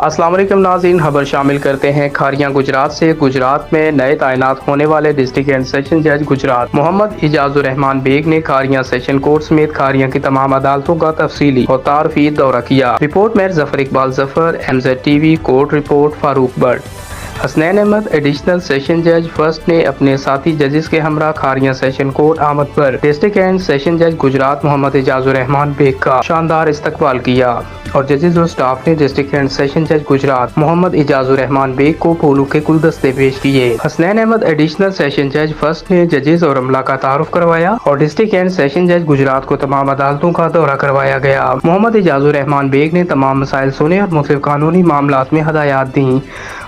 अस्सलाम वालेकुम नाज़रीन, खबर शामिल करते हैं खारियां गुजरात से। गुजरात में नए तैनात होने वाले डिस्ट्रिक्ट एंड सेशन जज गुजरात मोहम्मद इजाजुर रहमान बेग ने खारियां सेशन कोर्ट समेत खारियां की तमाम अदालतों का तफसीली और तारफी दौरा किया। रिपोर्ट में Zafar Iqbal Zafar, MZTV। Court report Farooq Butt. Hasnain Ahmed additional session जज फर्स्ट ने अपने साथी जजेस के हमरा खारियां सेशन कोर्ट आमद पर डिस्ट्रिक्ट एंड सेशन जज गुजरात मोहम्मद इजाजुर रहमान बेग का शानदार इस्तकबाल किया और जजेस और स्टाफ ने डिस्ट्रिक्ट एंड सेशन जज गुजरात मोहम्मद इजाजुर रहमान बेग को फूलों के गुलदस्ते पेश किए। हसनैन अहमद एडिशनल सेशन जज फर्स्ट ने जजेस और अमला का तारुफ करवाया और डिस्ट्रिक्ट एंड सेशन जज गुजरात को तमाम अदालतों का दौरा करवाया गया। मोहम्मद इजाजुर रहमान बेग ने तमाम मसाइल सुने और मुख्तलिफ कानूनी मामलात में हदायत दी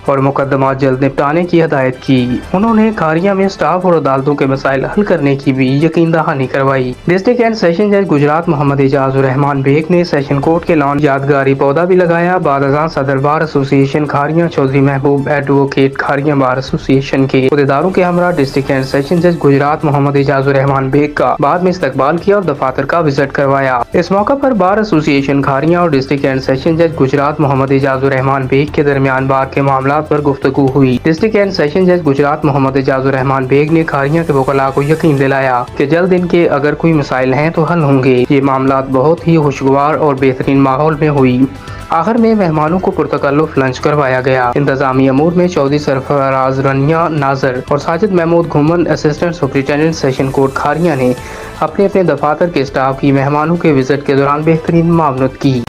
और मुकदमा जल्द निपटाने की हदायत की। उन्होंने खारियां में स्टाफ और अदालतों के मसाइल हल करने की भी यकीन दहानी करवाई। डिस्ट्रिक्ट एंड सेशन जज गुजरात मोहम्मद इजाजुर रहमान बेग ने सेशन कोर्ट के लॉन यादगारी पौधा भी लगाया। बाद अज़ां सदर बार एसोसिएशन खारियां चौधरी महबूब एडवोकेट खारियां बार एसोसिएशन के अहदेदारों के हमरा डिस्ट्रिक्ट एंड सेशन जज गुजरात मोहम्मद इजाजुर रहमान बेग का बाद में इस्तकबाल किया और दफातर का विजिट करवाया। इस मौका पर बार एसोसिएशन खारियां और डिस्ट्रिक्ट एंड सेशन जज गुजरात मोहम्मद इजाजुर रहमान बेग के दरमियान बार के मामला पर गुफ्तगू हुई। डिस्ट्रिक्ट एंड सेशन जज गुजरात मोहम्मद इजाजुर रहमान बेग ने खारियां के वकला को यकीन दिलाया कि जल्द इनके अगर कोई मसाइल हैं तो हल होंगे। ये मामला बहुत ही खुशगवार और बेहतरीन माहौल में हुई। आखिर में मेहमानों को पुरतकल्लुफ लंच करवाया गया। इंतजामी अमूर में चौधरी सरफराज रनिया नाजर और साजिद महमूद घुमन assistant superintendent session court Khariyan ने अपने अपने दफातर के स्टाफ की मेहमानों के विजिट के दौरान बेहतरीन मामनत की।